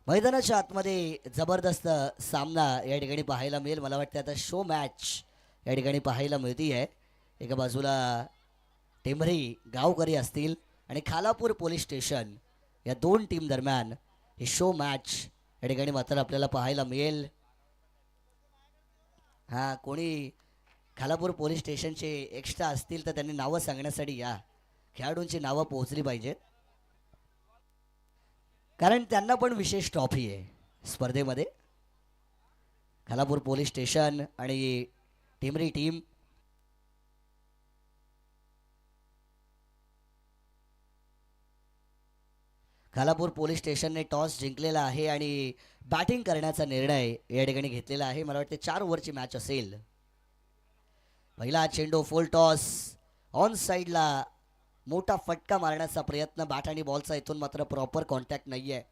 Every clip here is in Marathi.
मैदानाच्या आतमध्ये जबरदस्त सामना या ठिकाणी पाहायला मिळेल. मला वाटतं आता शो मॅच या ठिकाणी पाहायला मिळती आहे. एका बाजूला टेंभरी गावकरी असतील आणि खालापूर पोलीस स्टेशन या दोन टीम दरम्यान ही शो मॅच या ठिकाणी मात्र आपल्याला पाहायला मिळेल. हां, कोणी खालापूर पोलीस स्टेशनचे एक्स्ट्रा असतील तर त्यांनी नावं सांगण्यासाठी या. खेळाडूंची नावं पोहोचली पाहिजेत कारण त्यांना पण विशेष ट्रॉफी आहे स्पर्धेमध्ये. खालापूर पोलीस स्टेशन आणि टेंभरी टीम खालापूर पोलीस स्टेशनने टॉस जिंकलेला आहे आणि बॅटिंग करण्याचा निर्णय या ठिकाणी घेतलेला आहे. मला वाटते 4 ओव्हरची मॅच असेल. पहिला चेंडू फुल टॉस ऑन साईडला मोठा फटका मारण्याचा प्रयत्न बॅट आणि बॉलचा इथून मात्र प्रॉपर कॉन्टॅक्ट नाही आहे.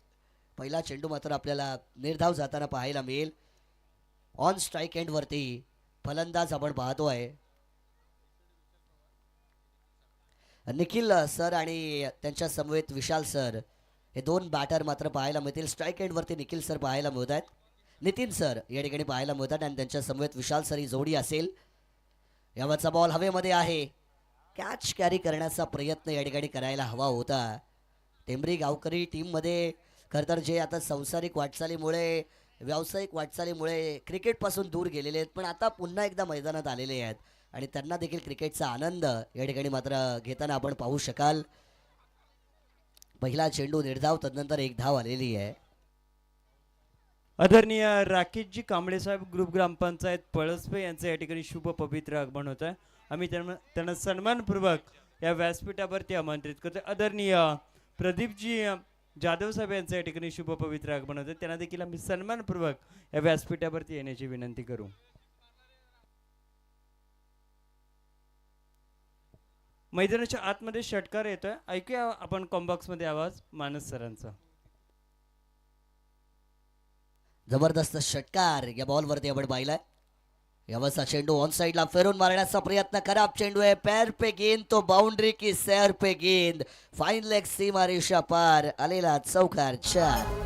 पहिला चेंडू मात्र आपल्याला निर्धाव जाताना पाहायला मिळेल. ऑन स्ट्राईक एंडवरती फलंदाज आपण पाहतोय निखिल सर आणि त्यांच्या समवेत विशाल सर हे दोन बॅटर मात्र पाहायला मिळतील. स्ट्राईक एंडवरती निखिल सर पाहायला मिळत आहेत, नितीन सर या ठिकाणी पाहायला मिळतात आणि त्यांच्या समवेत विशाल सर ही जोडी असेल. यावरचा बॉल हवेमध्ये आहे. कॅच कॅरी करण्याचा प्रयत्न या ठिकाणी करायला हवा होता. टेंभरी गावकरी टीममध्ये खरं तर जे आता सांसारिक वाटचालीमुळे व्यावसायिक वाटचालीमुळे क्रिकेटपासून दूर गेलेले आहेत पण आता पुन्हा एकदा मैदानात आलेले आहेत आणि त्यांना देखील क्रिकेटचा आनंद या ठिकाणी मात्र घेताना आपण पाहू शकाल. पहिला चेंडू निर्धाव, तदनंतर एक धाव आलेली आहे. आदरणीय राकेशजी कांबळे साहेब ग्रुप ग्रामपंचायत पळसपे यांचं या ठिकाणी शुभ पवित्र आगमन होत आहे. आम्ही त्यांना सन्मानपूर्वक या व्यासपीठावरती आमंत्रित करतो. आदरणीय प्रदीपजी जाधव साहेब यांचं या ठिकाणी शुभ पवित्र आगमन होतं. त्यांना देखील आम्ही सन्मानपूर्वक या व्यासपीठावरती येण्याची विनंती करू. मैदानाच्या आतमध्ये षटकार येतोय, ऐकूया आपण कॉम्बॉक्स मध्ये आवाज मानस सरांचा. जबरदस्त षटकार या बॉलवरती आपण पाहिलाय. यावरचा चेंडू ऑन साइडला फेरून मारण्याचा प्रयत्न, खराब चेंडू आहे. पैर पे गेंद तो बाउंड्री की सैर पे गेंद, फाइन लेग सीमा रेषा पार आलेला चौकार 4.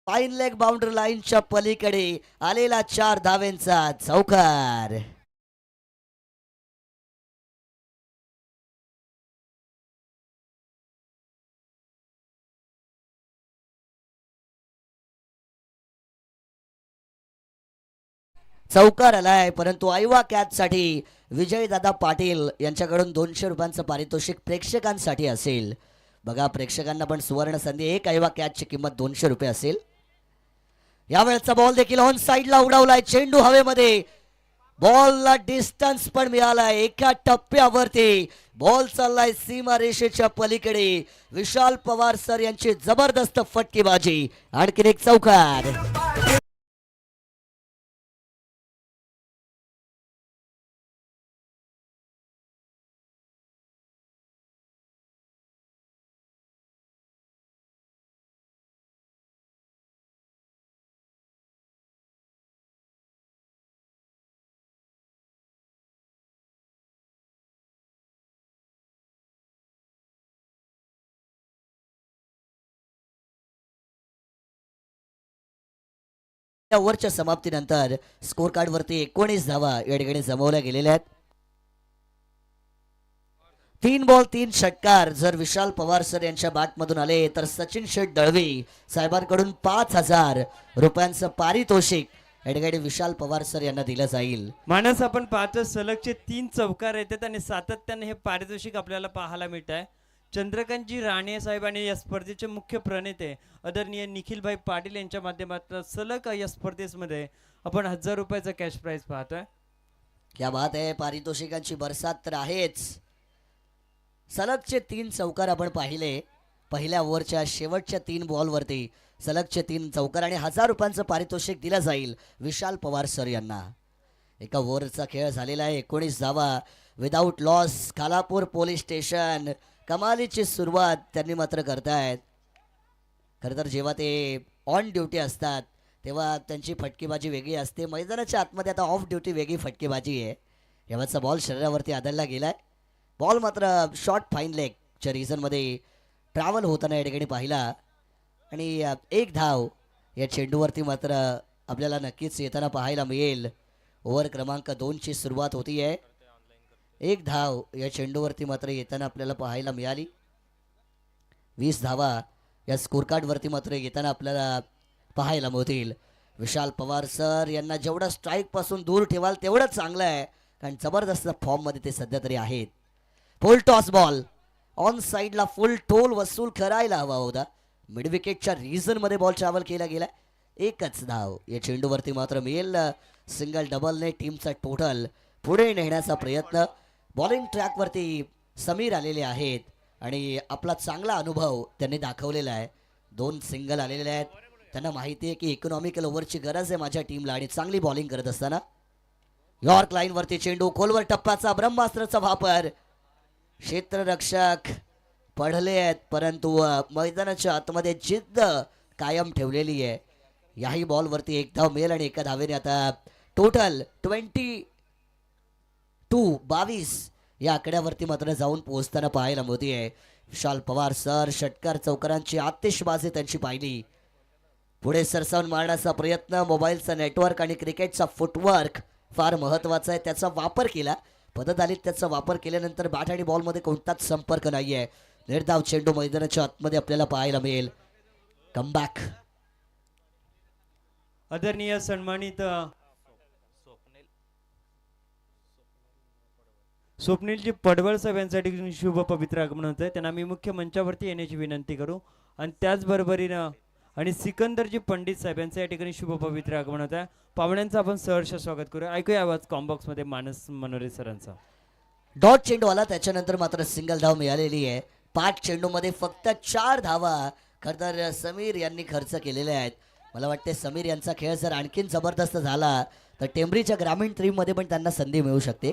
फाइन लेग बाउंड्री लाईनच्या पलीकडे आलेला 4 धावेंचा चौकार. चौकार आलाय परंतु आयवा कॅच साठी विजयदादा पाटील यांच्याकडून 200 रुपयांचं पारितोषिक प्रेक्षकांसाठी असेल. बघा, प्रेक्षकांना पण सुवर्ण संधी. एक आयवा कॅचची किंमत 200 रुपये असेल. यावेळेचा बॉल देखील ऑन साइडला उडवलाय. चेंडू हवेमध्ये, बॉलला डिस्टन्स पण मिळालाय. एका टप्प्यावरती बॉल चाललाय सीमा रेषेच्या पलीकडे. विशाल पवार सर यांची जबरदस्त फटकेबाजी, आणखीन एक चौकार. ओव्हरच्या समाप्तीनंतर स्कोर कार्ड वरती 19 धावा या ठिकाणी जमवल्या गेलेल्या आहेत. 3 बॉल 3 षटकार जर विशाल पवार सर यांच्या बॅटमधून आले तर सचिन शेठ दळवी साहेबांकडून 5,000 रुपयांचं पारितोषिक या ठिकाणी विशाल पवार सर यांना दिलं जाईल. मानस, आपण पाहतो सलगचे 3 चौकार येतात आणि सातत्याने हे पारितोषिक आपल्याला पाहायला मिळत आहे. चंद्रकांतजी राणे साहेब आणि या स्पर्धेचे मुख्य प्रणेते आदरणीय निखिलभाई पाटील यांच्या माध्यमातून सलग या स्पर्धेमध्ये आपण 1000 रुपयाचा कॅश प्राइज पाहतोय. क्या बात आहे, पारितोषिकांची बरसात तर आहेच. सलगचे 3 चौकार आपण पाहिले पहिल्या ओव्हरच्या शेवटच्या 3 बॉलवरती सलगचे 3 चौकार आणि 1000 रुपयांचं पारितोषिक दिलं जाईल विशाल पवार सर यांना. एका ओव्हरचा खेळ झालेला आहे. 19 धावा without loss. Khalapur police station कमालीची सुरुवात त्यांनी मात्र करतायत. खरं तर जेव्हा ते ऑन ड्युटी असतात तेव्हा त्यांची फटकेबाजी वेगळी असते. मैदानाच्या आतमध्ये आता ऑफ ड्युटी वेगळी फटकेबाजी आहे. तेव्हाचा बॉल शरीरावरती आदळला गेलाय. बॉल मात्र शॉर्ट फाईन लेगच्या रिझनमध्ये ट्रॅव्हल होताना या ठिकाणी पाहिला आणि एक धाव या चेंडूवरती मात्र आपल्याला नक्कीच येताना पाहायला मिळेल. ओव्हर क्रमांक 2ची सुरुवात होती आहे. एक धाव या चेंडूवरती मात्र येताना आपल्याला पाहायला मिळाली. 20 धावा या स्कोर कार्डवरती मात्र येताना आपल्याला पाहायला मिळतील. विशाल पवार सर यांना जेवढं स्ट्राईकपासून दूर ठेवाल तेवढं चांगलं आहे, कारण जबरदस्त फॉर्ममध्ये ते सध्या तरी आहेत. फुल टॉस बॉल ऑन साईडला फुल टोल वसूल करायला हवा होता. मिड विकेटच्या रिझनमध्ये बॉल ट्रॅव्हल केला गेला. एकच धाव या चेंडूवरती मात्र मिळेल. सिंगल डबलने टीमचा टोटल पुढे नेण्याचा प्रयत्न. बॉलिंग ट्रॅकवरती समीर आलेले आहेत आणि आपला चांगला अनुभव त्यांनी दाखवलेला आहे. 2 सिंगल आलेले आहेत. त्यांना माहिती आहे की इकॉनॉमिकल ओव्हरची गरज आहे माझ्या टीमला आणि चांगली बॉलिंग करत असताना यॉर्क लाईनवरती चेंडू खोलवर टप्प्याचा ब्रह्मास्त्राचा वापर. क्षेत्ररक्षक पडले आहेत परंतु मैदानाच्या आतमध्ये जिद्द कायम ठेवलेली आहे. याही बॉलवरती एक धाव मिळेल आणि एका धावेने आता टोटल 22 या आकड्यावरती मात्र जाऊन पोहोचताना पाहायला मिळते. विशाल पवार सर षटकार चौकारांची आतिषबाजी त्यांची पाहिली. पुढे सरसावून मारण्याचा प्रयत्न. मोबाईलचा नेटवर्क आणि क्रिकेटचा फुटवर्क फार महत्त्वाचा आहे. त्याचा वापर केला. पदतालीत त्याचा वापर केल्यानंतर बॅट आणि बॉलमध्ये कोणताच संपर्क नाही आहे. निर्धाव चेंडू मैदानाच्या आतमध्ये आपल्याला पाहायला मिळेल. कमबॅक. आदरणीय सन्मानित स्वप्नीलजी पडवळ साहेब यांसाठी शुभ पवित्र आगमन होत आहे. त्यांना मी मुख्य मंचावरती येण्याची विनंती करू आणि त्याचबरोबरीनं आणि सिकंदरजी पंडित साहेब यांचं या ठिकाणी शुभ पवित्र आगमन होत आहे. पाहुण्यांचं आपण सहर्ष स्वागत करूया. ऐकूया आवाज कॉम्बॉक्समध्ये मानस मनोरे सरांचा. डॉट चेंडू आला त्याच्यानंतर मात्र सिंगल धाव मिळालेली आहे. 5 चेंडूमध्ये फक्त 4 धावा खरं तर समीर यांनी खर्च केलेल्या आहेत. मला वाटते समीर यांचा खेळ जर आणखीन जबरदस्त झाला तर टेंबरीच्या ग्रामीण टीममध्ये पण त्यांना संधी मिळू शकते.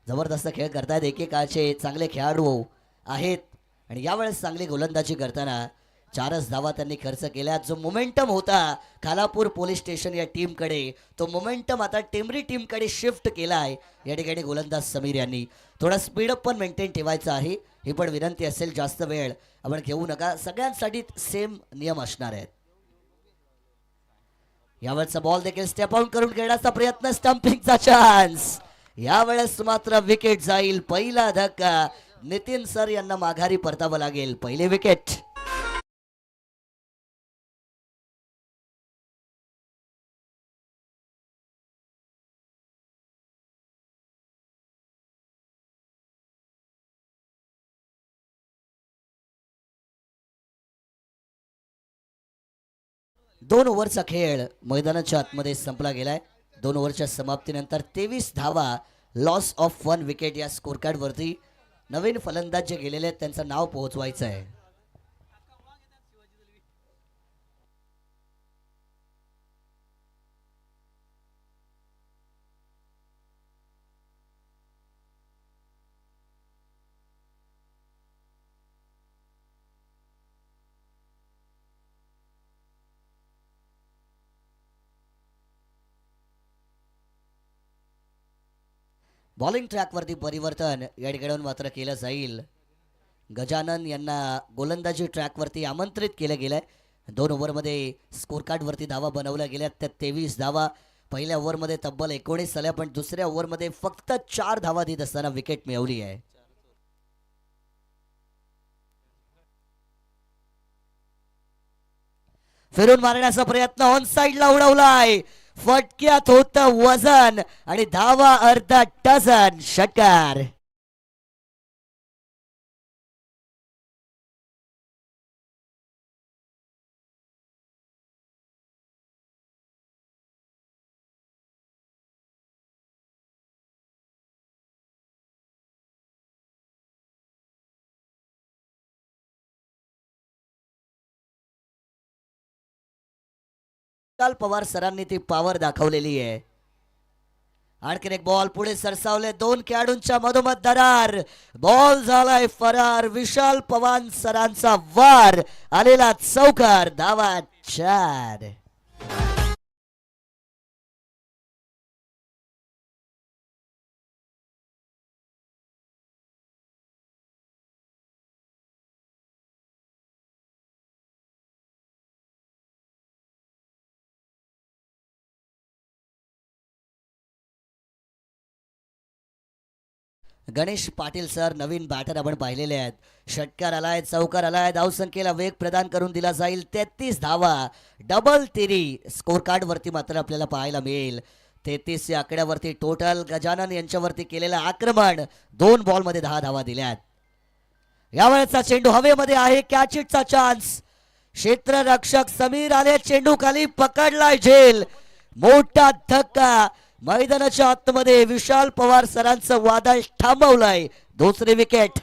जबरदस्त खेळ करतायत. एकेकाळचे चांगले खेळाडू आहेत आणि यावेळेस चांगली गोलंदाजी करताना 4च धावा त्यांनी खर्च केल्या. जो मोमेंटम होता खालापूर पोलीस स्टेशन या टीमकडे तो मोमेंटम आता टेंबरी टीमकडे शिफ्ट केला आहे. या ठिकाणी गोलंदाज समीर यांनी थोडा स्पीडअप पण मेंटेन ठेवायचा आहे. ही पण विनंती असेल. जास्त वेळ आपण घेऊ नका. सगळ्यांसाठी सेम नियम असणार आहेत. यावेळेचा बॉल देखील स्टेप आउट करून खेळण्याचा प्रयत्न. स्टंपिंगचा चान्स. यावेळेस मात्र विकेट जाईल. पहिला धक्का. नितीन सर यांना माघारी परतावं लागेल. पहिले विकेट. दोन ओव्हरचा खेळ मैदानाच्या आतमध्ये संपला गेलाय. 2 ओव्हरच्या समाप्तीनंतर 23 धावा. लॉस ऑफ 1 विकेट या स्कोर कार्डवरती. नवीन फलंदाज जे गेलेले आहेत त्यांचं नाव पोहोचवायचं आहे. बॉलिंग ट्रॅकवरती परिवर्तन या ठिकाणी मात्र केलं जाईल. गजानन यांना गोलंदाजी ट्रॅकवरती आमंत्रित केलं गेलंय. 2 ओव्हरमध्ये स्कोर कार्डवरती धावा बनवल्या गेल्या. त्यात 23 धावा. पहिल्या ओव्हरमध्ये तब्बल 19 आल्या पण दुसऱ्या ओव्हरमध्ये फक्त 4 धावा देत असताना विकेट मिळवली आहे. फिरून मारण्याचा प्रयत्न. ऑन साइडला उडवलाय. फटक्यात होतं वजन आणि धावा अर्धा डझन. षटकार. विशाल पवार सरांनी ती पॉवर दाखवलेली आहे. आणखीन एक बॉल पुढे सरसावले, दोन खेळाडूंच्या मधोमध दरार, बॉल झालाय फरार. विशाल पवार सरांचा वार आलेला चौकार, धावा 4. गणेश पाटील सर नवीन बॅटर आपण पाहिलेले आहेत. षटकार आलाय, चौकार आलाय, धावसंख्येला वेग प्रदान करून दिला जाईल. 33 धावा, डबल तिरी स्कोर कार्ड वरती मात्र आपल्याला पाहायला मिळेल. 33 या आकड्यावरती टोटल गजानन यांच्यावरती केलेलं आक्रमण, 2 बॉलमध्ये 10 धावा दिल्यात. यावेळेचा चेंडू हवेमध्ये आहे, कॅच इटचा चान्स. क्षेत्ररक्षक समीर आले, चेंडू खाली पकडलाय झेल. मोठा धक्का, मैदानाच्या आतमध्ये विशाल पवार सरांचं वादळ थांबवलंय. दुसरी विकेट.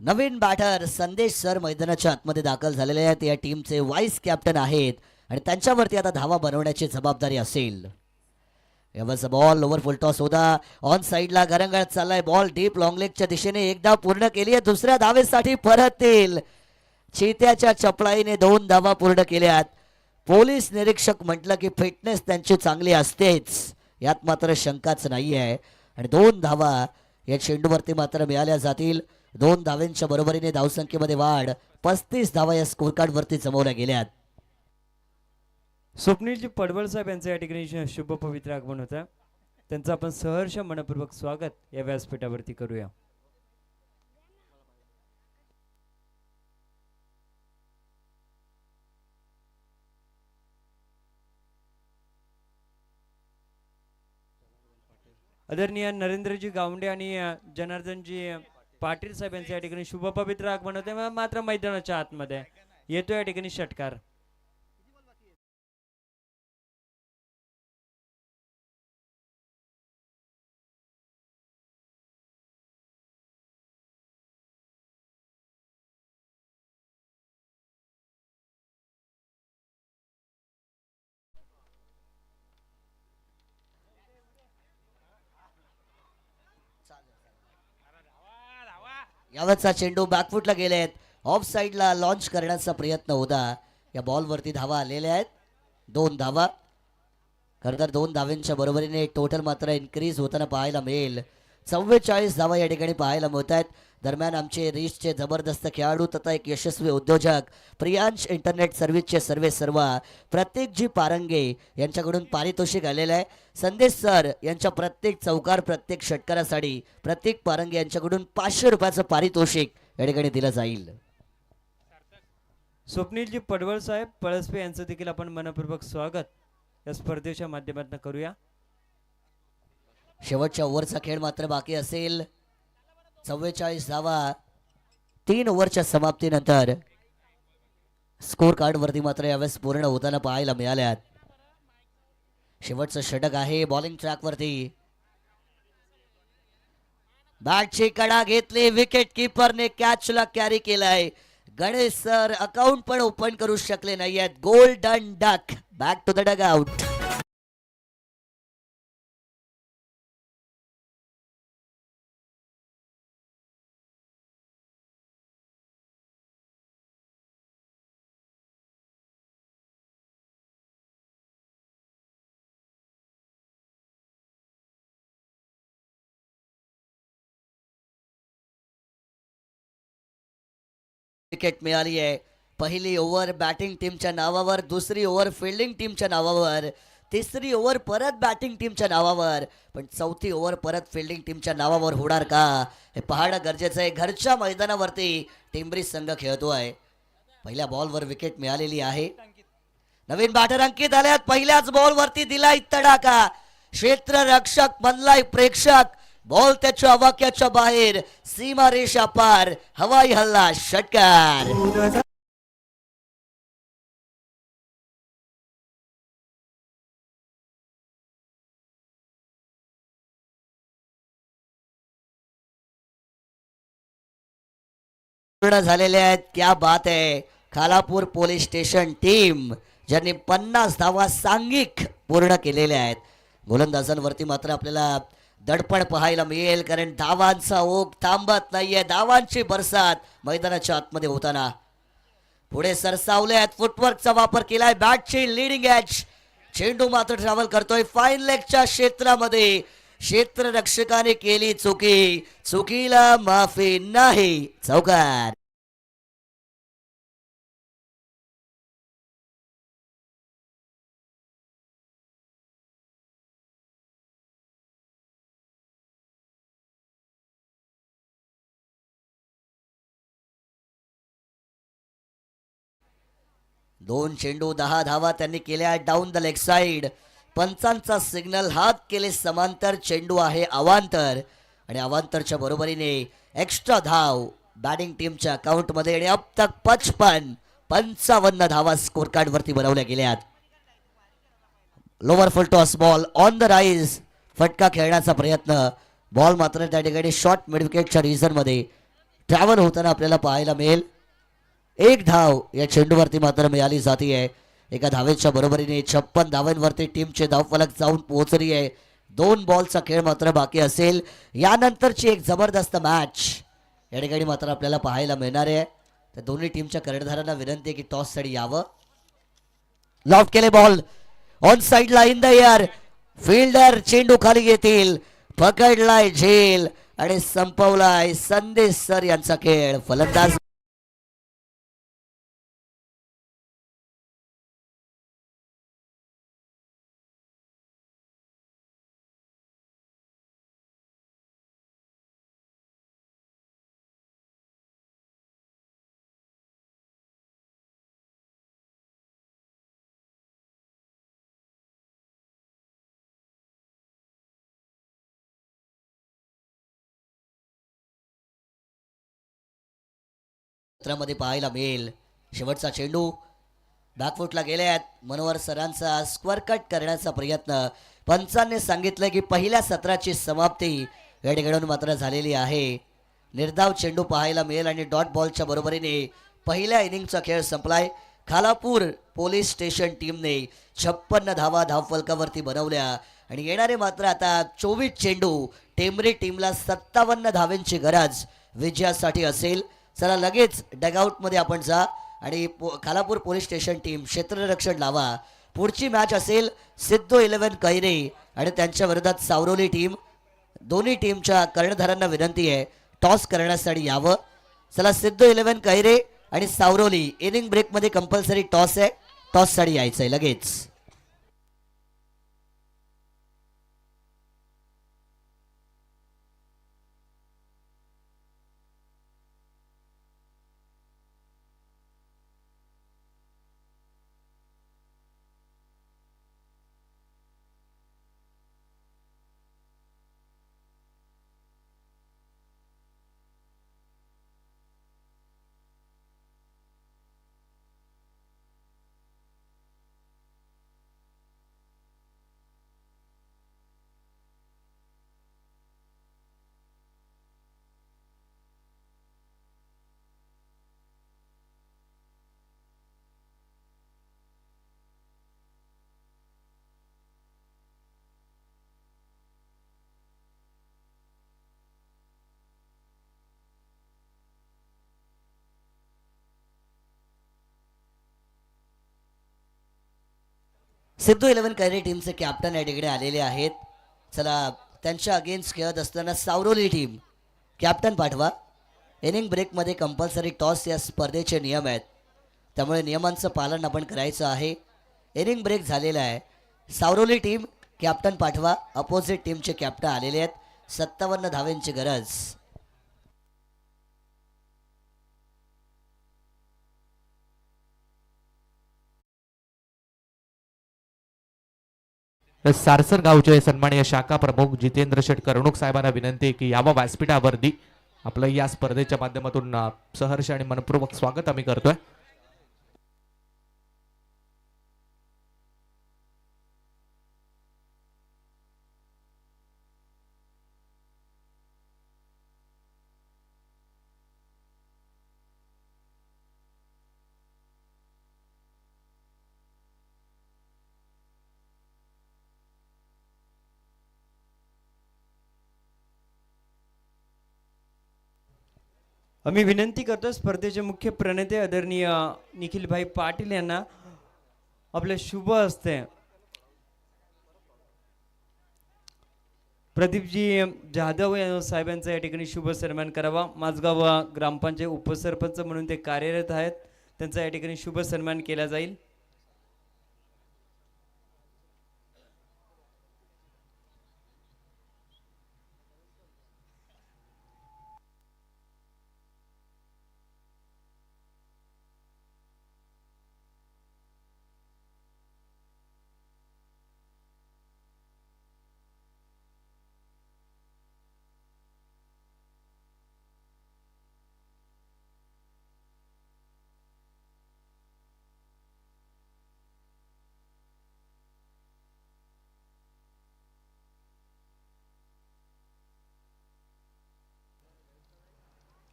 नवीन बॅटर संदेश सर मैदानाच्या आतमध्ये दाखल झालेले आहेत. या टीमचे वाईस कॅप्टन आहेत आणि त्यांच्यावरती आता धावा बनवण्याची जबाबदारी असेल. यावरचा बॉल ओव्हर फुल टॉस होता, ऑन साईडला घरंगळत चाललाय बॉल, डीप लॉंग लेगच्या दिशेने एकदा पूर्ण केली आहे, दुसऱ्या धावेसाठी परत येईल. चित्याच्या चपळाईने 2 धावा पूर्ण केल्यात. पोलीस निरीक्षक म्हटलं की फिटनेस त्यांची चांगली असतेच, यात मात्र शंकाच नाही आहे. आणि 2 धावा या चेंडूवरती मात्र मिळाल्या जातील. 2 धावांच्या बरोबरीने धावसंख्येमध्ये वाढ, 35 धावा या स्कोर कार्ड वरती जमवल्या गेल्यात. स्वप्नीलजी पडवळ साहेब यांचं या ठिकाणी शुभ पवित्र आगमन होतं. त्यांचं आपण सहर्ष मनपूर्वक स्वागत या व्यासपीठावरती करूया. आदरणीय नरेंद्रजी गावंडे आणि जनार्दनजी पाटील साहेब यांचं या ठिकाणी शुभ पवित्र आगमन होते. मात्र मैदानाच्या आतमध्ये येतो या ठिकाणी षटकार. यावरचा चेंडू बॅकफुटला गेलेत, ऑफ साईडला लॉन्च करण्याचा प्रयत्न होता. या बॉलवरती धावा आलेल्या आहेत, 2 धावा. खरं तर 2 धावांच्या बरोबरीने टोटल मात्र इन्क्रीज होताना पाहायला मिळेल. 44 धावा या ठिकाणी पाहायला मिळत आहेत. दरम्यान आमचे रीचचे जबरदस्त खेळाडू तथा एक यशस्वी उद्योजक प्रियांश इंटरनेट सर्व्हिसचे सर्वा प्रत्येकजी पारंगे यांच्याकडून पारितोषिक आलेलं आहे. संदेश सर यांच्या प्रत्येक चौकार, प्रत्येक षटकारासाठी प्रत्येक पारंगे यांच्याकडून 500 रुपयाचं पारितोषिक या ठिकाणी दिलं जाईल. स्वप्नीलजी पडवळ साहेब पळसपे यांचं देखील आपण मनपूर्वक स्वागत या स्पर्धेच्या माध्यमातून करूया. शेवटच्या ओव्हरचा खेळ मात्र बाकी असेल. 44 धावा 3 ओव्हरच्या समाप्तीनंतर स्कोर कार्ड वरती मात्र यावेळेस पूर्ण होताना पाहायला मिळाल्यात. शेवटचं षटक आहे बॉलिंग ट्रॅक वरती. बॅटची कडा घेतली, विकेट किपरने कॅचला कॅरी केलाय. गणेश सर अकाउंट पण ओपन करू शकले नाहीयेत. Golden duck back to the dugout. Wicket मिळाली आहे. पहिली ओव्हर बॅटिंग टीमच्या नावावर, दुसरी ओव्हर फिल्डिंग टीमच्या नावावर. तिसरी ओव्हर परत बॅटिंग टीमच्या नावावर, पण चौथी ओव्हर परत फिल्डिंग टीमच्या नावावर होणार का हे पाहणं गरजेचं आहे. घरच्या मैदानावरती टेंबरी संघ खेळतोय. पहिल्या बॉलवर विकेट मिळालेली आहे. नवीन बॅटर अंकित आल्यात. पहिल्याच बॉलवरती दिलाय तडाखा. क्षेत्ररक्षक बनलाय प्रेक्षक. बॉल त्याच्या आवाक्याच्या बाहेर, सीमा रेषा पार, हवाई हल्ला, षटकार. पूर्ण झालेले आहेत. क्या बात आहे. खालापूर पोलीस स्टेशन टीम ज्यांनी 50 धावा सांघिक पूर्ण केलेल्या आहेत. गोलंदाजांवरती मात्र आपल्याला दडपण पाहायला मिळेल, कारण धावांचा ओघ थांबत नाहीये. धावांची बरसात मैदानाच्या आतमध्ये होताना पुढे सरसावले आहेत. फुटवर्कचा वापर केलाय. बॅटची लिडिंग एज. चेंडू मात्र ट्रॅव्हल करतोय फाईन लेगच्या क्षेत्रामध्ये. क्षेत्ररक्षकाने केली चुकी, चुकीला माफी नाही. चौकार. दोन चेंडू 10 धावा त्यांनी केल्या डाऊन द लेग साइड. पंचांचा सिग्नल, हात केले समांतर. चेंडू आहे अवांतर आणि अवांतरच्या बरोबरीने एक्स्ट्रा धाव बॅटिंग टीमच्या अकाउंटमध्ये. आणि अब तक 55 धावा स्कोर कार्ड वरती बनवल्या गेल्यात. Lower full toss ball on the rise. फटका खेळण्याचा प्रयत्न. बॉल मात्र त्या ठिकाणी शॉर्ट मिड विकेटच्या रिझन मध्ये ट्रॅव्हल होताना आपल्याला पाहायला मिळेल. एक धाव या चेंडूवरती मात्र मिळाली जाते. एका धावेच्या बरोबरीने 56 धावांवरती टीमचे धावफलक जाऊन पोहोचली आहे. 2 बॉलचा खेळ मात्र बाकी असेल. यानंतरची एक जबरदस्त मॅच या ठिकाणी मात्र आपल्याला पाहायला मिळणार आहे. तर दोन्ही टीमच्या कर्णधारांना विनंती आहे की टॉस साठी यावं. लॉफ्ट केले बॉल ऑन साइडला इन द एअर. फिल्डर चेंडू खाली घेतील. पकडलाय झेल आणि संपवलाय संदेश सर यांचा खेळ. फलंदाज मध्ये पाहायला मिळेल. शेवटचा चेंडू बॅकफुटला गेल्यात. मनोहर सरांचा स्क्वेअर कट करण्याचा प्रयत्न. पंचांनी सांगितलं की पहिल्या सत्राची समाप्ती या ठिकाणी मात्र झालेली आहे. निर्धाव चेंडू पाहायला मिळेल आणि डॉट बॉलच्या बरोबरीने पहिल्या इनिंगचा खेळ संपलाय. खालापूर पोलीस स्टेशन टीमने 56 धावा धावफलकावरती बनवल्या आणि येणारे मात्र आता 24 चेंडू. टेंबरी टीमला 57 धावांची गरज विजयासाठी असेल. चला लगेच डगआउटमध्ये आपण जा आणि खालापूर पोलीस स्टेशन टीम क्षेत्ररक्षण लावा. पुढची मॅच असेल सिद्धू 11 कैरे आणि त्यांच्या विरोधात सावरोली टीम. दोन्ही टीमच्या कर्णधारांना विनंती आहे टॉस करण्यासाठी यावं. चला सिद्धू 11 कैरे आणि सावरोली इनिंग ब्रेकमध्ये कंपल्सरी टॉस आहे. टॉससाठी यायचं आहे लगेच. सिद्धू 11 कैरे टीमचे कॅप्टन या ठिकाणी आलेले आहेत. चला त्यांच्या अगेन्स्ट खेळत असताना सावरोली टीम कॅप्टन पाठवा. इनिंग ब्रेकमध्ये कंपल्सरी टॉस या स्पर्धेचे नियम आहेत, त्यामुळे नियमांचं पालन आपण करायचं आहे. इनिंग ब्रेक झालेला आहे. सावरोली टीम कॅप्टन पाठवा. अपोजिट टीमचे कॅप्टन आलेले आहेत. 57 धावांची गरज. सारसर गावचे सन्माननीय शाखा प्रमुख जितेंद्र शेट कर्णूक साहेबांना विनंती आहे की यावं व्यासपीठावरती. आपलं या स्पर्धेच्या माध्यमातून सहर्ष आणि मनपूर्वक स्वागत आम्ही करतोय. आम्ही विनंती करतो स्पर्धेचे मुख्य प्रणेते आदरणीय निखिलभाई पाटील यांना आपले शुभ हस्ते प्रदीपजी जाधव साहेबांचा या ठिकाणी शुभ सन्मान करावा. माझगाव ग्रामपंचायत उपसरपंच म्हणून ते कार्यरत आहेत. त्यांचा या ठिकाणी शुभ सन्मान केला जाईल.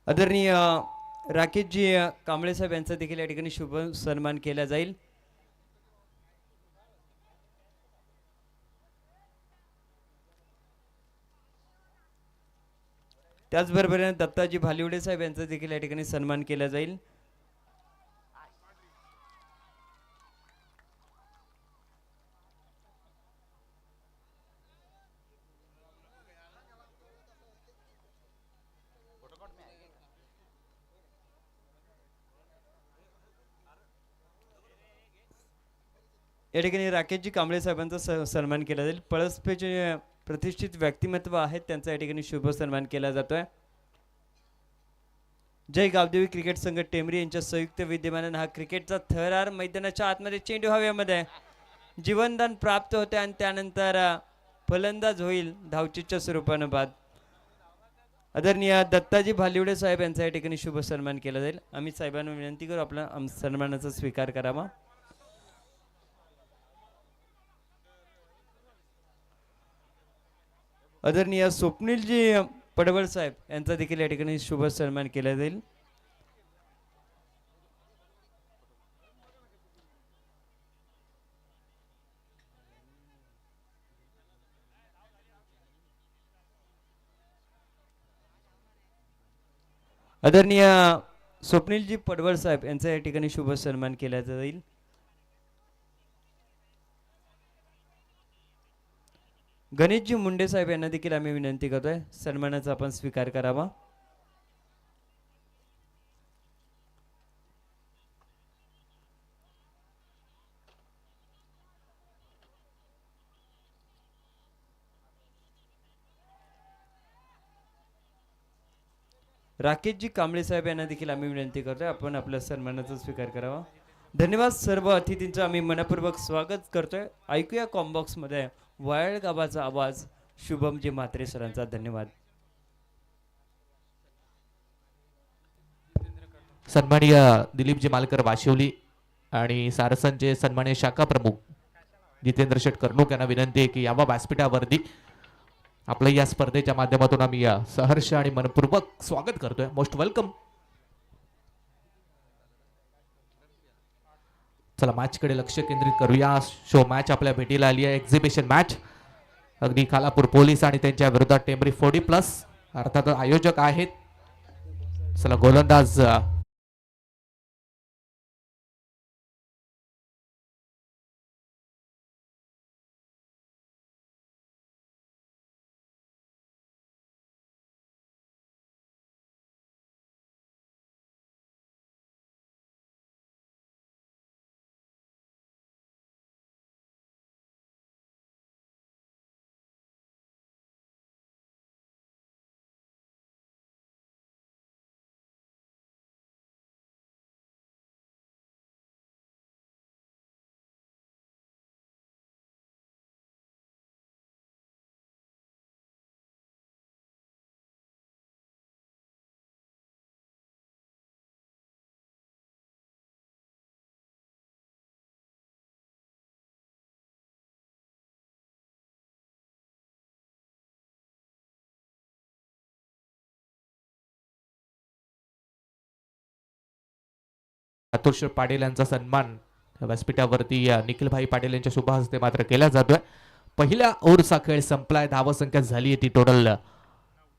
आदरणीय राकेशजी कांबळे साहेब यांचा देखील या ठिकाणी शुभ सन्मान केला जाईल. त्याचबरोबर दत्ताजी भालिवडे साहेब यांचा देखील या ठिकाणी सन्मान केला जाईल. या ठिकाणी राकेशजी कांबळे साहेबांचा सन्मान केला जाईल. पळसपेचे प्रतिष्ठित व्यक्तिमत्व आहेत त्यांचा या ठिकाणी शुभ सन्मान केला जातोय. जय गावदेवी क्रिकेट संघ टेंबरी यांच्या संयुक्त विद्यमानाने हा क्रिकेटचा थरार मैदानाच्या आतमध्ये चेंडू हवेमध्ये जीवनदान प्राप्त होते आणि त्यानंतर फलंदाज होईल धावचीच्या स्वरूपानं बाद. आदरणीय दत्ताजी भालिवडे साहेब यांचा या ठिकाणी शुभ सन्मान केला जाईल. आम्ही साहेबांना विनंती करू आपला सन्मानाचा स्वीकार करावा. आदरणीय स्वप्नीलजी पडवळ साहेब यांचा देखील या ठिकाणी शुभ सन्मान केला जाईल. आदरणीय स्वप्नीलजी पडवळ साहेब यांचा या ठिकाणी शुभ सन्मान केला जाईल. गणेशजी मुंडे साहेब यांना देखील आम्ही विनंती करतोय सन्मानाचा आपण स्वीकार करावा. राकेशजी कांबळे साहेब यांना देखील आम्ही विनंती करतोय आपण आपल्या सन्मानाचा स्वीकार करावा. धन्यवाद. सर्व अतिथींचं आम्ही मनपूर्वक स्वागत करतोय. ऐकूया कॉम्बॉक्स मध्ये वायळ गावाचा आवाज शुभमजी म्हात्रे सरांचा. धन्यवाद. सन्माननीय दिलीपजी मालकर वाशिवली आणि सारसनचे सन्माननीय शाखा प्रमुख जितेंद्र शेट कर्णूक यांना विनंती आहे की यावा व्यासपीठावरती. आपलं या स्पर्धेच्या माध्यमातून आम्ही सहर्ष आणि मनपूर्वक स्वागत करतोय. Most welcome. चला मॅच कडे लक्ष केंद्रित करूया. शो मॅच आपल्या भेटीला आली आहे. एक्झिबिशन मॅच अगदी खालापूर पोलीस आणि त्यांच्या विरोधात टेंबरी 40+ अर्थात आयोजक आहेत. चला गोलंदाज अतुल पाटील यांचा सन्मान व्यासपीठावरती निखिलभाई पाटील यांच्या शुभ हस्ते मात्र केला जातोय. पहिल्या ओव्हरचा खेळ संपलाय. धावा संख्या झाली आहे ती टोटल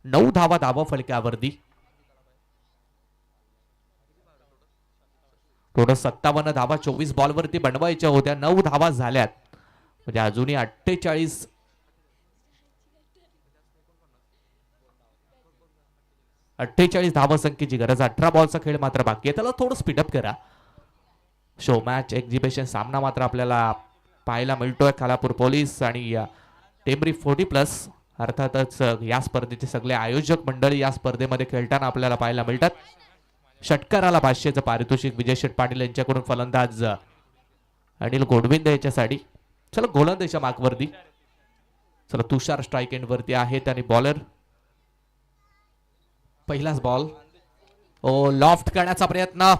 9 धावा धावा फलक्यावरती. टोटल 57 धावा 24 बॉलवरती बनवायच्या होत्या. 9 धावा झाल्यात म्हणजे अजूनही 48 धावा संख्येची गरज. 18 बॉलचा खेळ मात्र बाकी आहे. त्याला थोडं स्पीडअप करा. शो मॅच एक्झिबिशन सामना मात्र आपल्याला पाहायला मिळतोय. खालापूर पोलीस आणि टेंबरी 40+. अर्थातच या स्पर्धेचे सगळे आयोजक मंडळी या स्पर्धेमध्ये खेळताना आपल्याला पाहायला मिळतात. षटकाराला 500चं पारितोषिक विजय शेठ पाटील यांच्याकडून. फलंदाज अनिल गोडविंद याच्यासाठी. चला गोलंदाजच्या मार्कवरती. चला तुषार स्ट्राईक एंड वरती आहेत आणि बॉलर पहिलाच बॉल. ओ लॉफ्ट करण्याचा प्रयत्न.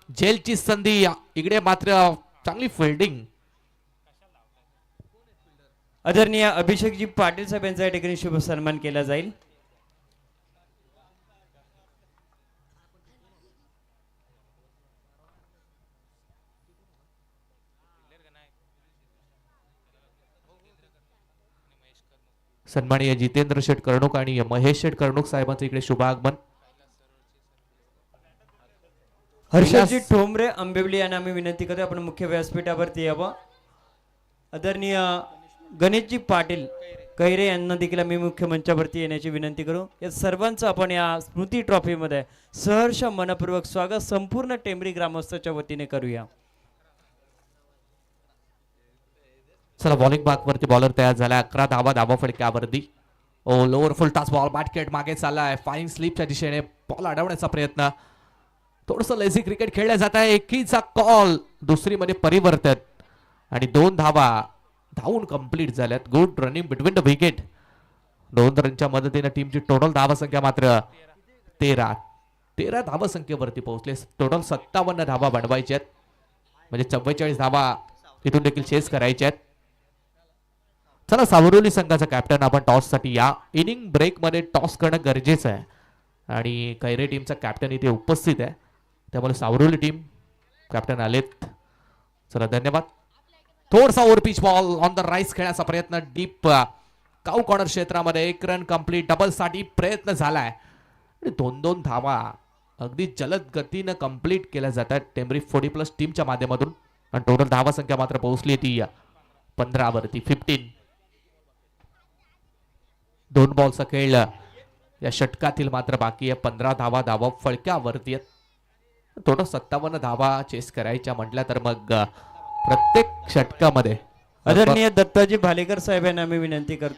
जेलची संधी. इकडे मात्र चांगली फिल्डिंग. आदरणीय अभिषेकजी पाटील साहेब यांचा या ठिकाणी शुभ सन्मान केला जाईल. सन्माननीय जितेंद्र शेठ कर्णुक आणि महेश शेठ कर्णुक साहेबांचं इकडे शुभ आगमन. हर्षदजी ठोंबरे आंबिवली यांना आम्ही विनंती करतो आपण मुख्य व्यासपीठावरती यावं. आदरणीय गणेशजी पाटील कैरे यांना देखील आम्ही मुख्य मंचावरती येण्याची विनंती करू. या सर्वांचं आपण या स्मृती ट्रॉफीमध्ये सहर्ष मनपूर्वक स्वागत संपूर्ण टेंबरी ग्रामस्थाच्या वतीने करूया. चला बॉलिंग बागवरती बॉलर तयार झाला. 11 धावा धावा फडक्यावरती. ओ लोअर फुल टॉस बॉल बॅटकेट मागे चाललाय. फाईन स्लिपच्या दिशेने बॉल अडवण्याचा प्रयत्न. थोडस लेझी क्रिकेट खेळल्या जात आहे. एकीचा कॉल दुसरी मध्ये परिवर्तन आणि 2 धावा धावून कंप्लीट झाल्यात. Good running between the wicket. 2 रनच्या मदतीने टीमची टोटल धावा संख्या मात्र 13 धावा संख्येवरती पोहोचले. टोटल 57 धावा बनवायच्या आहेत म्हणजे 44 धावा इथून देखील चेस करायच्या आहेत. चला सावरोली संघाचा कॅप्टन आपण टॉस साठी या. इनिंग ब्रेक मध्ये टॉस करणं गरजेचं आहे आणि कैरे टीमचा कॅप्टन इथे उपस्थित आहे त्यामुळे सावरोली टीम कॅप्टन आलेत. चला धन्यवाद. थोडसा over pitch ball on the rice खेळण्याचा प्रयत्न. डीप काऊ कॉर्नर क्षेत्रामध्ये 1 रन कंप्लीट. डबल साठी प्रयत्न झालाय. 2-2 धावा अगदी जलद गतीनं कंप्लीट केल्या जातात टेंबरी 40+ टीमच्या माध्यमातून आणि टोटल धावा संख्या मात्र पोहोचली ती 15 वरती. 15. 2 बॉलचा खेळ या षटकातील मात्र बाकी आहे. 15 धावा धावा फळक्यावरती आहेत. टोटल 57 धावा चेस करायच्या म्हटल्या तर मग प्रत्येक षटकामध्ये आदरणीय दत्ताजी भालेकर साहेब यांना आम्ही विनंती करतो.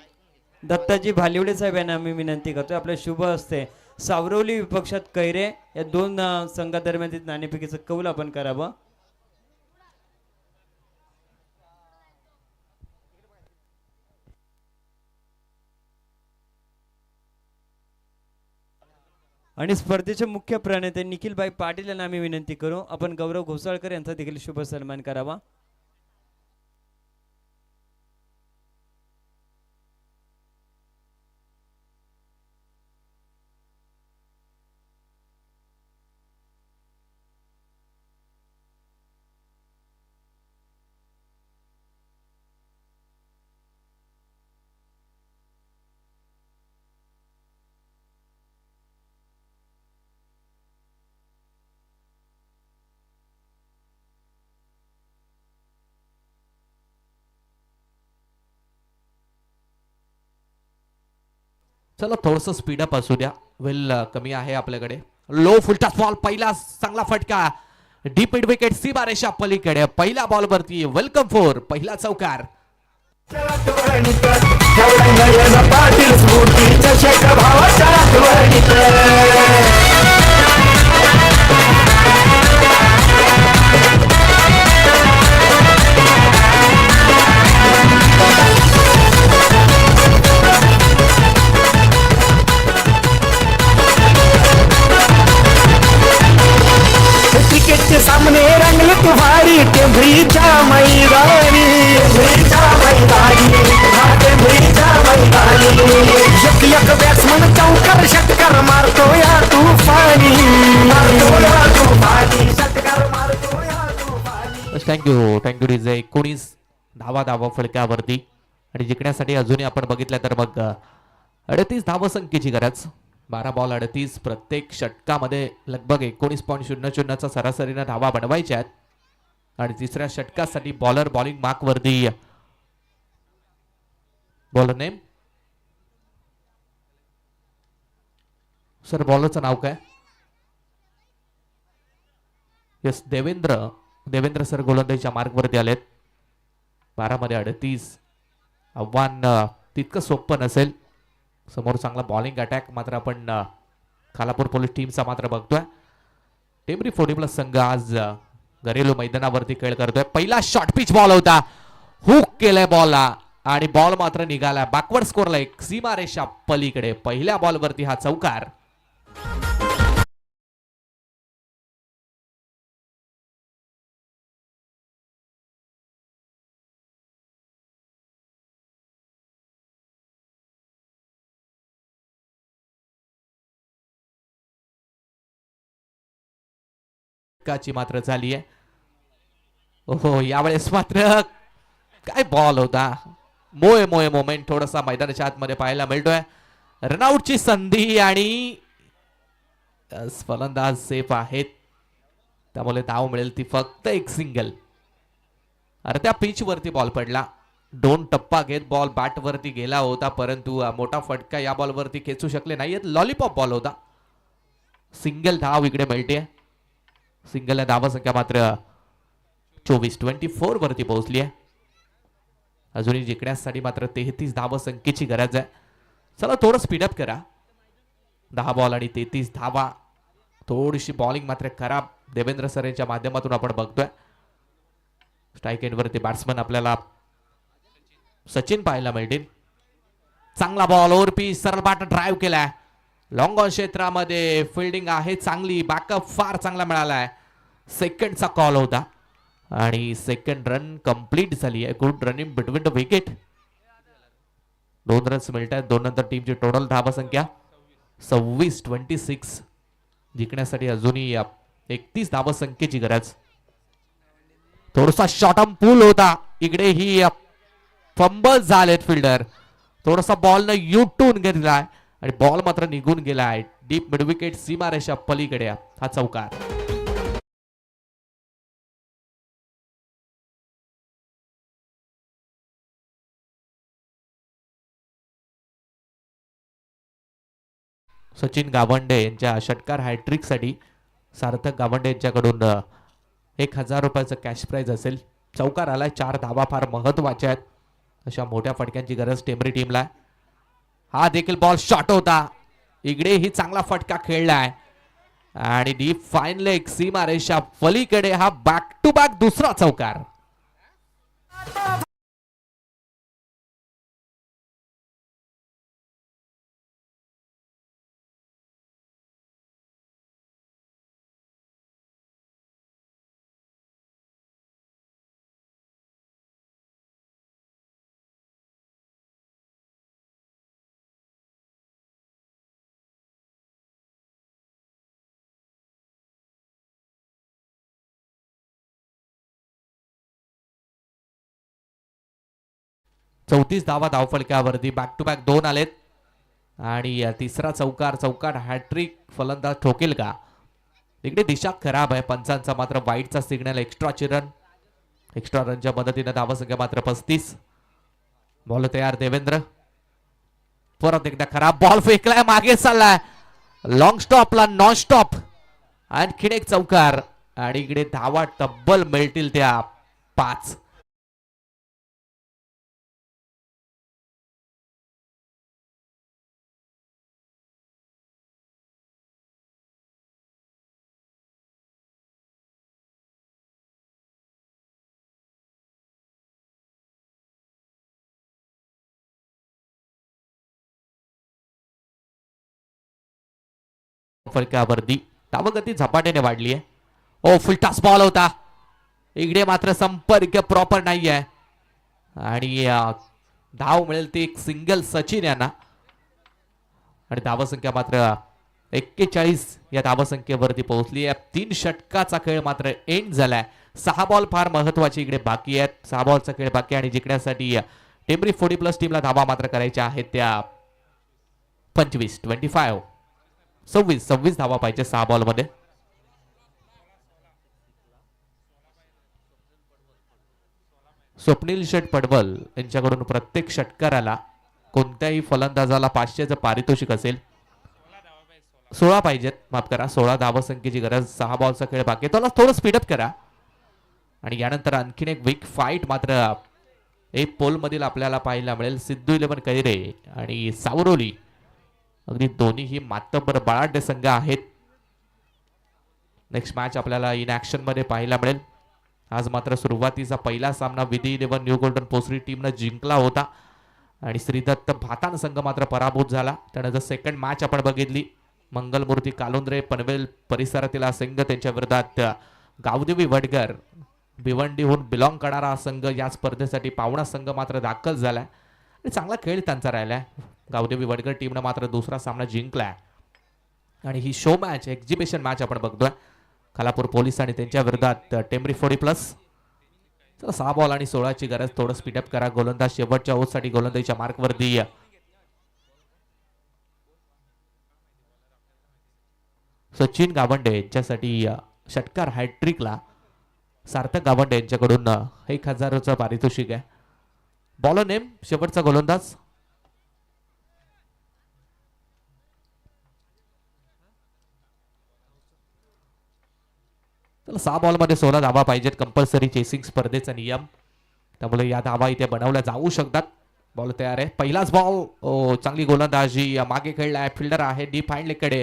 दत्ताजी भालिवडे साहेब यांना आम्ही विनंती करतो आपल्या शुभ हस्ते सावरवली विपक्षात कैरे या 2 संघादरम्यान नाणेफेकीचं कौल आपण करावं. आणि स्पर्धेचे मुख्य प्रणेते निखिलभाई पाटील यांना आम्ही विनंती करू आपण गौरव घोसाळकर यांचा देखील शुभ सन्मान करावा. चला थोडस स्पीडअप असू द्या. वेल कमी आहे आपल्याकडे. Low full toss ball. पहिला चांगला फटका. डीप मिड विकेट सीमारेषा पलीकडे. पहिल्या बॉल वरती वेलकम 4 पहिला चौकार. क्रिकेटचे सामने रंगले तुम्हारी टेंभरीच्या मैदानी. एक बॅट्समन चौकार षटकार मारतो या तू थँक्यू डीजे. 19 धावा फलकावरती आणि जिंकण्यासाठी अजूनही आपण बघितलं तर मग 38 धावसंख्येची गरज. 12 बॉल 38, प्रत्येक षटकामध्ये लगभग 19.00चा सरासरीनं धावा बनवायच्या आहेत. आणि तिसऱ्या षटकासाठी बॉलर बॉलिंग मार्क वरती. बॉलर नेम सर, बॉलरचं नाव काय? यस, देवेंद्र सर गोलंदाजीच्या मार्कवरती आलेत. 12 मध्ये 38. आव्हान तितकं सोपं नसेल. समोर चांगला बॉलिंग अटॅक मात्र आपण खालापूर पोलीस टीमचा मात्र बघतोय. टेंबरी 40 प्लस संघ आज घरेलू मैदानावरती खेळ करतोय. पहिला शॉर्ट पिच बॉल होता, हुक केलाय बॉलला आणि बॉल मात्र निघालाय बॅकवर्ड स्कोरला एक सीमारेषा पलीकडे. पहिल्या बॉलवरती हा चौकार. ची मात्र झाली आहे. ओहो, यावेळेस मात्र काय बॉल होता. मोये मोमेंट थोडासा मैदानाच्या आतमध्ये पाहायला मिळतोय. रनआउटची संधी आणि फलंदाज सेफ आहेत, त्यामुळे धाव मिळेल ती फक्त एक सिंगल. अर्ध्या पिच वरती बॉल पडला. 2 टप्पा घेत बॉल बॅट वरती गेला होता, परंतु मोठा फटका या बॉल वरती खेचू शकले नाहीयेत. लॉलीपॉप बॉल होता. सिंगल धाव इकडे मिळते. सिंगल धावा संख्या मात्र 24 वरती पोहोचली आहे. अजूनही जिंकण्यासाठी मात्र 33 धावा संख्येची गरज आहे. चला थोडं स्पीडअप करा. 10 बॉल आणि 33 धावा. थोडीशी बॉलिंग मात्र खराब देवेंद्र सर यांच्या माध्यमातून आपण बघतोय. स्ट्राईक एंडवरती बॅट्समन आपल्याला सचिन पाहायला मिळतील. चांगला बॉल ओव्हर पिच, सरळ बाट ड्राईव्ह केलाय. लॉंग ऑन क्षेत्रामध्ये फिल्डिंग आहे चांगली. बॅकअप फार चांगला मिळालाय. सेकंडचा कॉल होता आणि सेकंड रन कंप्लीट झाली आहे. Good running between the wicket. 2 runs मिळत आहेत. 2 नंतर टीमची टोटल धावा संख्या 26. जिंकण्यासाठी अजूनही 31 धावा संख्येची गरज. थोडासा शॉर्ट आर्म पूल होता. इकडे ही फंबल झालेत फिल्डर. थोडासा बॉल न युटून घेतलाय आणि बॉल मात्र निघून गेलाय. डीप मिड विकेट सीमारेषा पलीकडे हा चौकार. सचिन गावंडे यांच्या षटकार हॅट्रिक साठी सार्थक गावंडे यांच्याकडून 1000 रुपयाचं कॅश प्राइज असेल. चौकार आलाय. 4 धावा फार महत्वाच्या आहेत. अशा मोठ्या फटक्यांची गरज टेंबरी टीमला. हा देखील बॉल शॉर्ट होता. इकडे ही चांगला फटका खेळलाय आणि डीप फाईन लेग सीमारेषा पलीकडे हा बॅक टू बॅक दुसरा चौकार. चौतीस धावा धावफलकावरती. बॅक टू बॅक 2 आलेत आणि तिसरा चौकार हॅट्रिक फलंदाज ठोकेल का? इकडे दिशा खराब आहे. पंचांचा मात्र वाईटचा सिग्नल. एक्स्ट्रा रनच्या मदतीने धावा संख्या मात्र 35. बॉल तयार. देवेंद्र परत एकदा खराब बॉल फेकलाय. मागे चाललाय. लॉंग स्टॉपला नॉन स्टॉप. आणखीन एक चौकार आणि इकडे धावा तब्बल मिळतील त्या 5. फलकावरती धावगती झपाट्याने वाढली आहे. ओ फुलटास बॉल होता. इकडे मात्र संपर्क प्रॉपर नाही आहे आणि धाव मिळेल ती एक सिंगल सचिन यांना आणि धावसंख्या मात्र 41 या धावसंख्येवरती पोहोचली आहे. 3 षटकाचा खेळ मात्र एंड झालाय. 6 बॉल फार महत्वाचे इकडे बाकी आहेत. 6 बॉलचा खेळ बाकी आणि जिंकण्यासाठी टेंबरी 40+ टीमला धावा मात्र करायच्या आहेत त्या 25 26 धावा पाहिजे 6 बॉल मध्ये. स्वप्नील शेठ पडवल यांच्याकडून प्रत्येक षटकाराला कोणत्याही फलंदाजाला 500चं पारितोषिक असेल. 16 पाहिजेत, माफ करा 16 धावसंख्येची गरज. 6 बॉलचा खेळ बाकी, त्याला थोडं स्पीडअप करा. आणि यानंतर आणखीन एक बिग फाईट मात्र एक पोल मधील आपल्याला पाहायला मिळेल. सिद्धू 11 कैरे आणि सावरोली अगदी दोन्हीही मातब्बर बळाढ्य संघ आहेत. नेक्स्ट मॅच आपल्याला इन ऍक्शन मध्ये पाहायला मिळेल. आज मात्र सुरुवातीचा पहिला सामना विधी 11 न्यू गोल्डन पोसरी टीमनं जिंकला होता आणि श्रीदत्त भातान संघ मात्र पराभूत झाला. त्यानंतर सेकंड मॅच आपण बघितली. मंगलमूर्ती कालुंद्रे पनवेल परिसरातील हा संघ, त्यांच्या विरोधात गावदेवी वडगर भिवंडीहून बिलॉंग करणारा संघ या स्पर्धेसाठी पाहुणा संघ मात्र दाखल झालाय आणि चांगला खेळ त्यांचा राहिलाय. गावदेवी वडगर टीमनं मात्र दुसरा सामना जिंकलाय आणि ही शो मॅच एक्झिबिशन मॅच आपण बघतोय. खालापूर पोलीस आणि त्यांच्या विरोधात टेंबरी 40+. चला 6 बॉल आणि 16ची गरज, थोडं स्पीडअप करा. गोलंदाज शेवटच्या ओव्हरसाठी गोलंदाजीच्या मार्कवरती सचिन गावंडे यांच्यासाठी षटकार हॅट्रिकला सार्थक गावंडे यांच्याकडून 1000चं पारितोषिक आहे. बॉलर नेम शेवटचा गोलंदाज चला 6 बॉलमध्ये 16 धावा पाहिजेत. कंपल्सरी चेसिंग स्पर्धेचा नियम, त्यामुळे या धावा इथे बनवल्या जाऊ शकतात. बॉल तयार आहे. पहिलाच बॉल, चांगली गोलंदाजी, मागे खेळलाय, फिल्डर आहे डीप हँडलेकडे.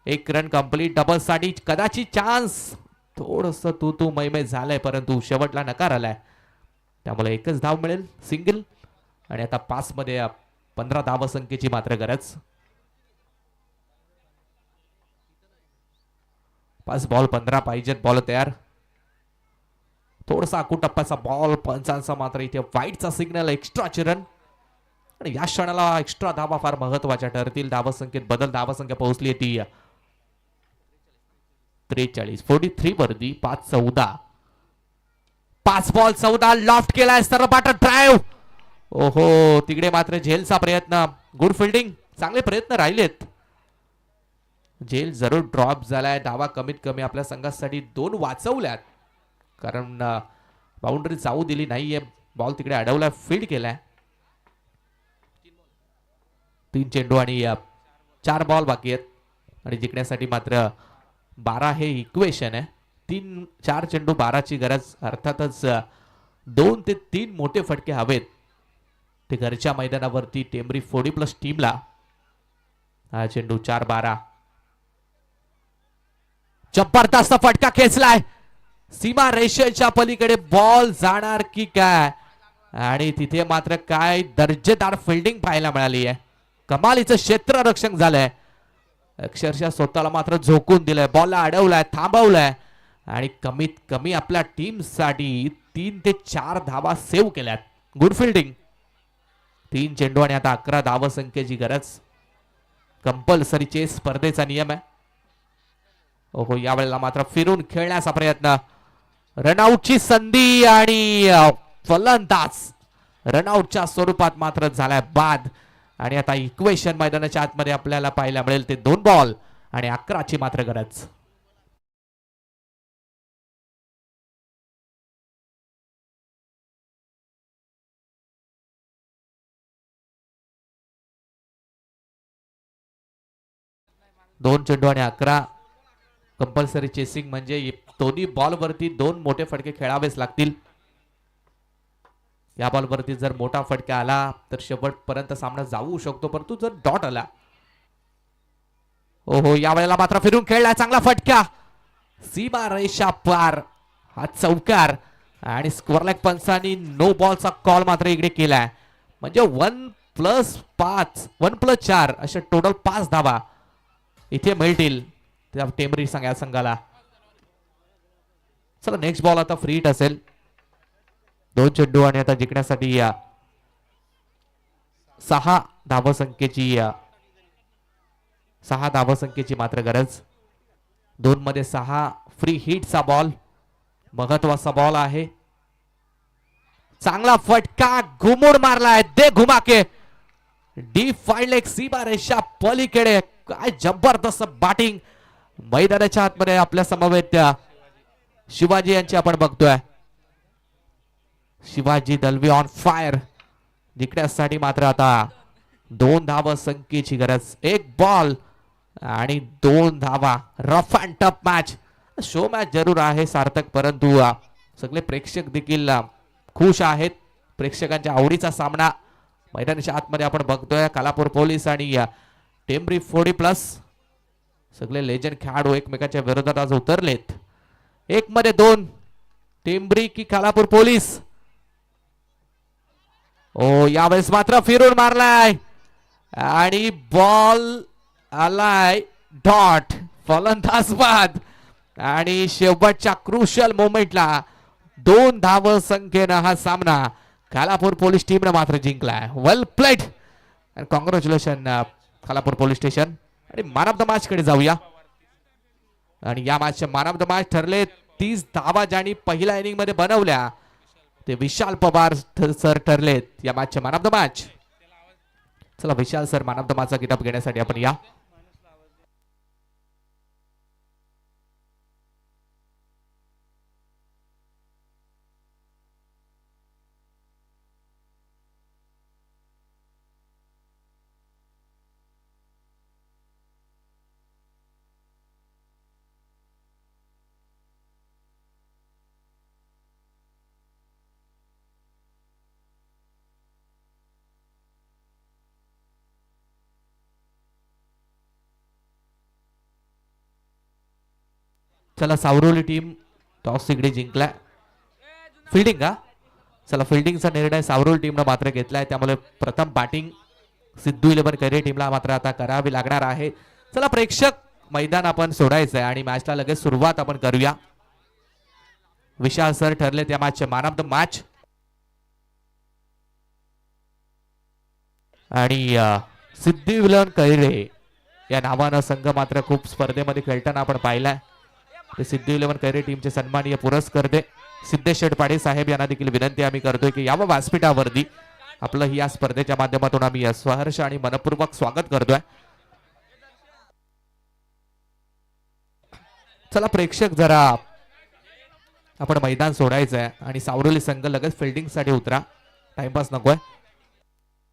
1 run complete. डबल साठी कदाचित चान्स, थोडस तू मैमे झालंय परंतु शेवटला नकार आलाय, त्यामुळे एकच धाव मिळेल, सिंगल. आणि आता 5 मध्ये 15 धावसंख्येची मात्र गरज. 5 बॉल 15 पाहिजेत. बॉल तयार. थोडासा आकुटप्पाचा बॉल, पंचांचा मात्र इथे वाईटचा सिग्नल, एक्स्ट्राचे रन. आणि या क्षणाला एक्स्ट्रा धावा फार महत्वाच्या ठरतील. धावसंख्येत बदल, धावसंख्या पोहोचली ती 43 43 वरती. 5-14. 5 बॉल 14. लॉफ्ट केलाय सरपाट ड्राईव्ह. ओहो, तिकडे मात्र झेलचा प्रयत्न. गुड फिल्डिंग, चांगले प्रयत्न राहिलेत. झेल जरूर ड्रॉप झालाय. धावा कमीत कमी आपल्या संघासाठी 2 वाचवल्यात, कारण बाउंड्री जाऊ दिली नाहीये. बॉल तिकडे अडवलाय, फील्ड केलाय. 3 चेंडू आणि 4 बॉल बाकी आहेत आणि जिंकण्यासाठी मात्र 12 हे इक्वेशन आहे. 4 चेंडू 12ची गरज. अर्थातच 2 ते 3 मोठे फटके हवेत ते घरच्या मैदानावरती टेंबरी 40+ टीमला. हा चेंडू 4-12. जबरदस्त फटका खेचलाय. सीमा रेषेच्या पलीकडे बॉल जाणार की काय, आणि तिथे मात्र काय दर्जेदार फिल्डिंग पाहायला मिळाली आहे. कमालीचं क्षेत्ररक्षण झालंय. अक्षरशः स्वतःला मात्र झोकून दिलंय, बॉलला अडवलाय, थांबवलाय आणि कमीत कमी आपल्या टीम साठी 3 ते 4 धावा सेव्ह केल्यात. Good fielding. 3 चेंडू आणि आता 11 धावसंख्येची गरज. कंपल्सरी चेस स्पर्धेचा नियम आहे. ओहो, यावेळेला मात्र फिरून खेळण्याचा प्रयत्न. रनआउटची संधी आणि फलंदाज रनआउटच्या स्वरूपात मात्र झालाय बाद. आणि आता इक्वेशन मैदानाच्या आतमध्ये आपल्याला पाहायला मिळेल ते 2 बॉल आणि 11ची मात्र गरज. दोन चेंडू आणि 11. कंपल्सरी चेसिंग म्हणजे दोन्ही बॉलवरती 2 मोठे फटके खेळावेच लागतील. या बॉलवरती जर मोठा फटका आला तर शेवटपर्यंत सामना जाऊ शकतो, परंतु जर डॉट आला. ओहो, यावेळेला मात्र फिरून खेळलाय, चांगला फटका, सीमा रेषा पार. हा चौकार आणि स्कोअरलाईक पंचांनी नो बॉलचा कॉल मात्र इकडे केलाय. म्हणजे 1+5 1+4 अशा टोटल 5 धावा इथे मिळतील त्या टेंबरी संघाला. चला नेक्स्ट बॉल आता फ्री हिट असेल. 2 चेंडू आणि आता जिंकण्यासाठी 6 धावसंख्येची मात्र गरज. 2 मध्ये 6 फ्री हिटचा बॉल. महत्वाचा बॉल आहे. चांगला फटका घुमूड मारलाय. दे घुमाके डीप फाईड लेग सीमारेषा पलीकडे. काय जबरदस्त बॅटिंग मैदानाच्या आतमध्ये आपल्या समवेत शिवाजी यांची आपण बघतोय. Shivaji Dalvi on fire. जिंकण्यासाठी मात्र आता 2 धावा संख्येची गरज. 1 बॉल आणि 2 धावा. Rough and tough match. Show match जरूर आहे सार्थक, परंतु सगळे प्रेक्षक देखील खुश आहेत. प्रेक्षकांच्या आवडीचा सामना मैदानाच्या आतमध्ये आपण बघतोय. कालापूर पोलीस आणि टेंबरी 40+ सगळे लेजंड खेळाडू एकमेकांच्या विरोधात आज उतरलेत. 1 मध्ये 2. टेंबरी की कालापूर पोलीस. ओ यावेळेस मात्र फिरून मारलाय आणि बॉल आलाय डॉट. फलंदाज बाद आणि शेवटच्या क्रुशियल मोमेंटला 2 धाव संख्येनं हा सामना कालापूर पोलीस टीमने मात्र जिंकलाय. Well played and congratulation Kalapur police station. आणि मॅन ऑफ द मॅच कडे जाऊया. आणि या मॅचचे मॅन ऑफ द मॅच ठरले 30 धावा ज्यांनी पहिल्या इनिंग मध्ये बनवल्या ते विशाल पवार सर ठरलेत या मॅचचे मॅन ऑफ द मॅच. चला विशाल सर मॅन ऑफ द मॅचचा किताब घेण्यासाठी आपण या. चला सावरोली टीम टॉस इकडे जिंकलाय. फिल्डिंग का? चला फिल्डिंगचा निर्णय सावरोली टीमनं मात्र घेतलाय. त्यामुळे प्रथम बॅटिंग सिद्धू 11 करिअर टीमला मात्र आता करावी लागणार आहे. चला प्रेक्षक मैदान आपण सोडायचंय आणि मॅचला लगेच सुरुवात आपण करूया. विशाल सर ठरले त्या मॅचचे मॅन ऑफ द मॅच. आणि सिद्धू 11 करिअर या नावानं संघ मात्र खूप स्पर्धेमध्ये खेळताना आपण पाहिलाय. सिद्धू 11 करिअर टीमचे सन्माननीय पुरस्कर्ते सिद्धेश शेटपाडे साहेब यांना देखील विनंती आम्ही करतोय की यावं व्यासपीठावरती. आपलं या स्पर्धेच्या माध्यमातून आम्ही सहर्ष आणि मनपूर्वक स्वागत करतोय. चला प्रेक्षक जरा आपण मैदान सोडायचंय आणि सावरोली संघ लगेच फिल्डिंग साठी उतरा. टाइमपास नकोय.